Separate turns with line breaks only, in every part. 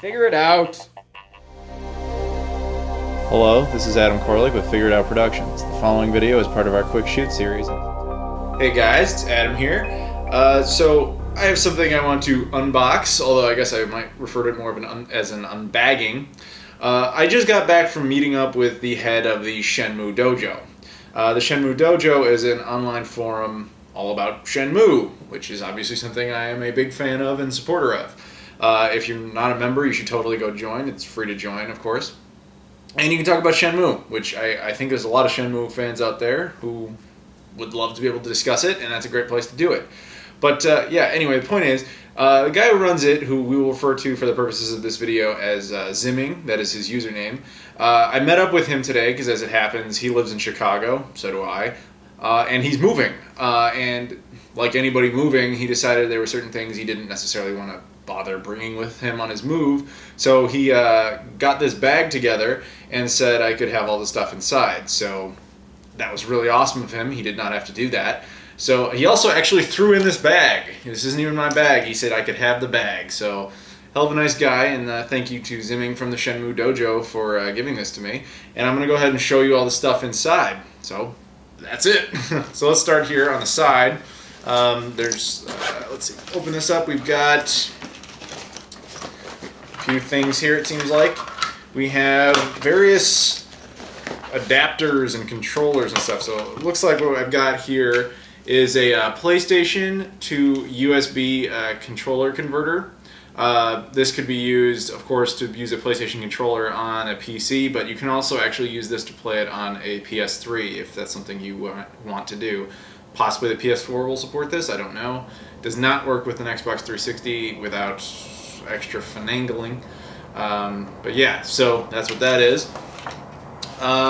Figure it out.
Hello, this is Adam Koralik with Figure It Out Productions. The following video is part of our Quick Shoot series.
Hey guys, it's Adam here. So I have something I want to unbox, although I guess I might refer to it more of as an unbagging. I just got back from meeting up with the head of the Shenmue Dojo. The Shenmue Dojo is an online forum all about Shenmue, which is obviously something I am a big fan of and supporter of. If you're not a member, you should totally go join. It's free to join, of course. And you can talk about Shenmue, which I think there's a lot of Shenmue fans out there who would love to be able to discuss it, and that's a great place to do it. But yeah, anyway, the point is, the guy who runs it, who we will refer to for the purposes of this video as Zimming, that is his username, I met up with him today because, as it happens, he lives in Chicago, so do I, and he's moving. And like anybody moving, he decided there were certain things he didn't necessarily want to bother bringing with him on his move, so he got this bag together and said I could have all the stuff inside. So that was really awesome of him. He did not have to do that. So he also actually threw in this bag. This isn't even my bag. He said I could have the bag. So hell of a nice guy, and thank you to Zimming from the Shenmue Dojo for giving this to me. And I'm going to go ahead and show you all the stuff inside. So that's it. So let's start here on the side. Let's see, open this up. We've got a few things here, it seems like. We have various adapters and controllers and stuff. So it looks like what I've got here is a PlayStation to USB controller converter. This could be used, of course, to use a PlayStation controller on a PC, but you can also actually use this to play it on a PS3 if that's something you want to do. Possibly the PS4 will support this, I don't know. It does not work with an Xbox 360 without extra finagling. But yeah, so that's what that is.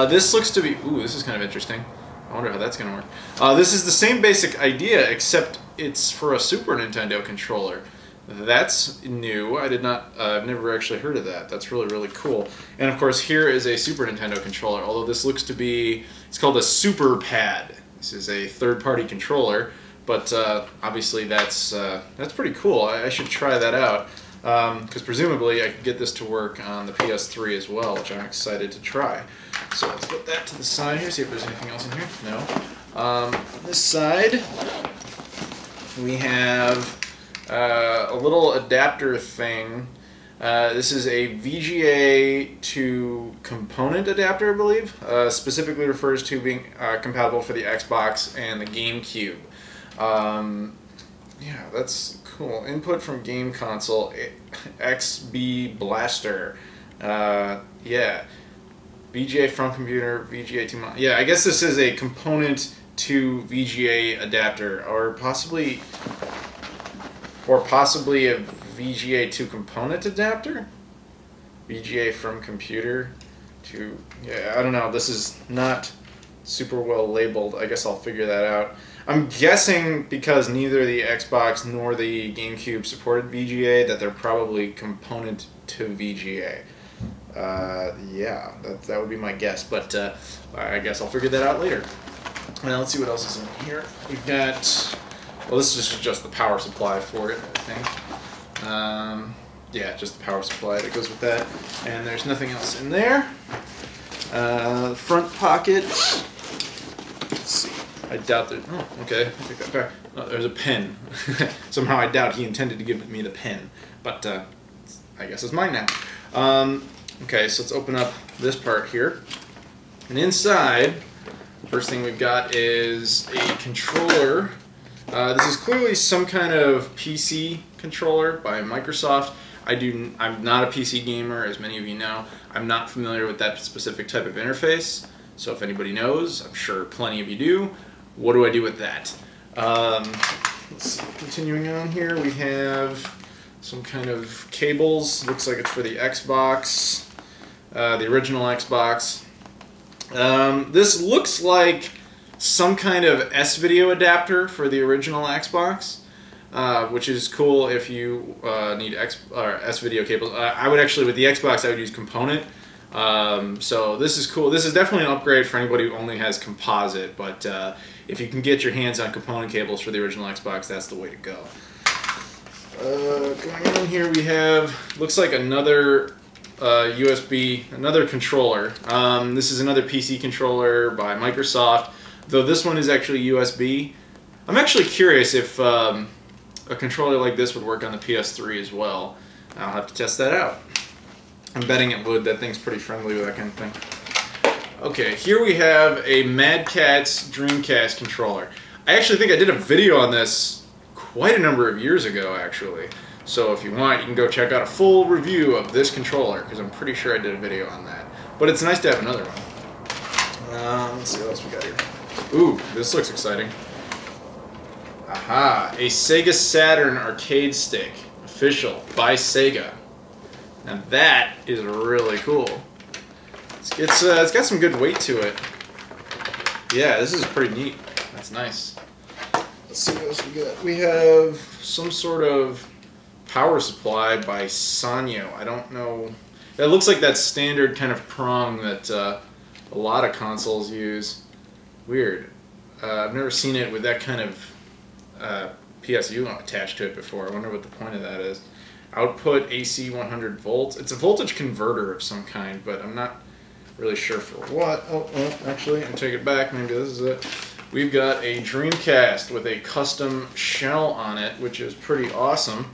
This looks to be, ooh, this is kind of interesting. I wonder how that's going to work. This is the same basic idea, except it's for a Super Nintendo controller. That's new. I've never actually heard of that. That's really, really cool. And of course, here is a Super Nintendo controller, although this looks to be, it's called a Super Pad. This is a third-party controller, but obviously that's pretty cool. I should try that out, because presumably I could get this to work on the PS3 as well, which I'm excited to try. So let's put that to the side here, see if there's anything else in here. No. On this side, we have a little adapter thing. This is a VGA to component adapter, I believe. Specifically refers to being compatible for the Xbox and the GameCube. Yeah, that's cool. Input from game console, XB Blaster. Yeah. VGA from computer, VGA to... Yeah, I guess this is a component to VGA adapter, or possibly a VGA to component adapter? VGA from computer to... Yeah, I don't know. This is not super well labeled. I guess I'll figure that out. I'm guessing because neither the Xbox nor the GameCube supported VGA that they're probably component to VGA. Yeah, that would be my guess, but I guess I'll figure that out later. Now let's see what else is in here. We've got... Well, this is just the power supply for it, I think. Yeah, just the power supply that goes with that. And there's nothing else in there. Front pocket. Let's see. I doubt that... Oh, okay. I picked that back. Oh, there's a pen. Somehow I doubt he intended to give me the pen. But I guess it's mine now. Okay, so let's open up this part here. And inside, first thing we've got is a controller. This is clearly some kind of PC controller by Microsoft. I'm not a PC gamer, as many of you know. I'm not familiar with that specific type of interface. So if anybody knows, I'm sure plenty of you do. What do I do with that? Let's see, continuing on here, we have some kind of cables. Looks like it's for the Xbox, the original Xbox. This looks like some kind of S-video adapter for the original Xbox, which is cool if you need S-video cables. I would actually, with the Xbox, I would use component. So this is cool. This is definitely an upgrade for anybody who only has composite, but if you can get your hands on component cables for the original Xbox, that's the way to go. Going going on here, we have, looks like another USB, another controller. This is another PC controller by Microsoft, though this one is actually USB. I'm actually curious if a controller like this would work on the PS3 as well. I'll have to test that out. I'm betting it would. That thing's pretty friendly with that kind of thing. Okay, here we have a Mad Catz Dreamcast controller. I actually think I did a video on this quite a number of years ago, actually. So if you want, you can go check out a full review of this controller, because I'm pretty sure I did a video on that. But it's nice to have another one. Let's see what else we got here. Ooh, this looks exciting. Aha, a Sega Saturn arcade stick. Official, by Sega. Now that is really cool. It's got some good weight to it. Yeah, this is pretty neat. That's nice. Let's see what else we got. We have some sort of power supply by Sanyo. I don't know. It looks like that standard kind of prong that a lot of consoles use. Weird. I've never seen it with that kind of PSU attached to it before. I wonder what the point of that is. Output AC 100 volts. It's a voltage converter of some kind, but I'm not really sure for what. Oh, actually, I'll take it back. Maybe this is it. We've got a Dreamcast with a custom shell on it, which is pretty awesome.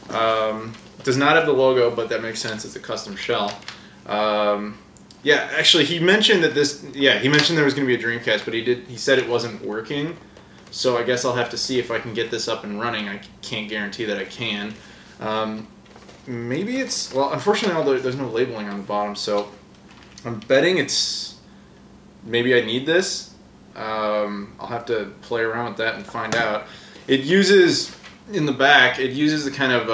It does not have the logo, but that makes sense. It's a custom shell. Yeah, actually, he mentioned that this. Yeah, he mentioned there was going to be a Dreamcast, but he said it wasn't working. So I guess I'll have to see if I can get this up and running. I can't guarantee that I can. Maybe it's, well, unfortunately there's no labeling on the bottom, so I'm betting it's, maybe I need this. I'll have to play around with that and find out. It uses, in the back, it uses the kind of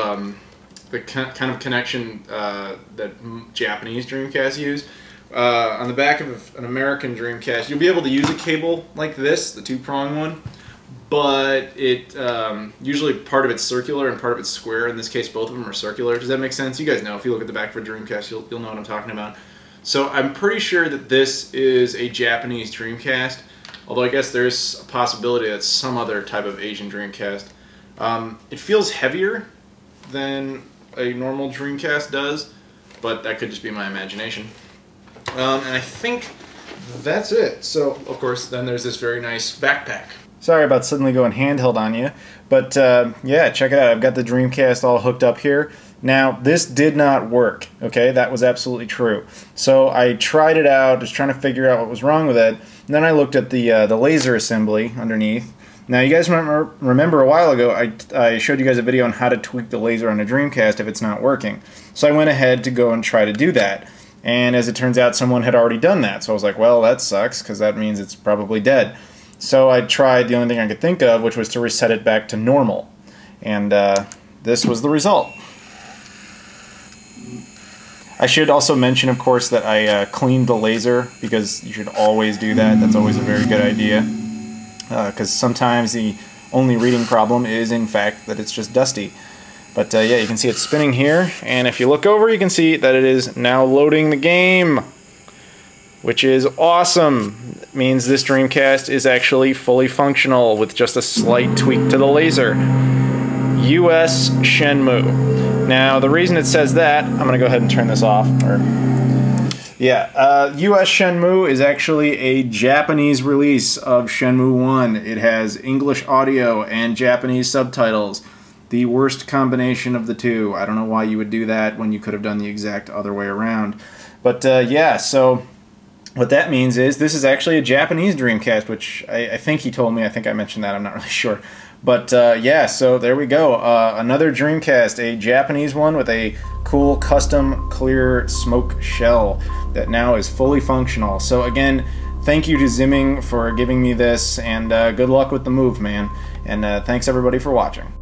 connection that Japanese Dreamcasts use. On the back of an American Dreamcast, you'll be able to use a cable like this, the two-prong one, but it usually part of it's circular and part of it's square. In this case, both of them are circular. Does that make sense? You guys know, if you look at the back of a Dreamcast, you'll know what I'm talking about. So I'm pretty sure that this is a Japanese Dreamcast, although I guess there's a possibility that it's some other type of Asian Dreamcast. It feels heavier than a normal Dreamcast does, but that could just be my imagination. And I think that's it. So, of course, then there's this very nice backpack. Sorry about suddenly going handheld on you, but yeah, check it out. I've got the Dreamcast all hooked up here. Now, this did not work, okay? That was absolutely true. So I tried it out, just trying to figure out what was wrong with it, and then I looked at the laser assembly underneath. Now, you guys remember a while ago, I showed you guys a video on how to tweak the laser on a Dreamcast if it's not working. So I went ahead to go and try to do that. And as it turns out, someone had already done that. So I was like, well, that sucks, because that means it's probably dead. So I tried the only thing I could think of, which was to reset it back to normal. And this was the result. I should also mention, of course, that I cleaned the laser, because you should always do that. That's always a very good idea. Because sometimes the only reading problem is, in fact, that it's just dusty. But yeah, you can see it spinning here, and if you look over, you can see that it is now loading the game, which is awesome. It means this Dreamcast is actually fully functional with just a slight tweak to the laser. US Shenmue. Now, the reason it says that, I'm going to go ahead and turn this off. US Shenmue is actually a Japanese release of Shenmue 1. It has English audio and Japanese subtitles. The worst combination of the two. I don't know why you would do that when you could have done the exact other way around. But yeah, so what that means is this is actually a Japanese Dreamcast, which I think he told me. I think I mentioned that. I'm not really sure. But yeah, so there we go. Another Dreamcast, a Japanese one with a cool custom clear smoke shell that now is fully functional. So again, thank you to Zimming for giving me this, and good luck with the move, man. And thanks everybody for watching.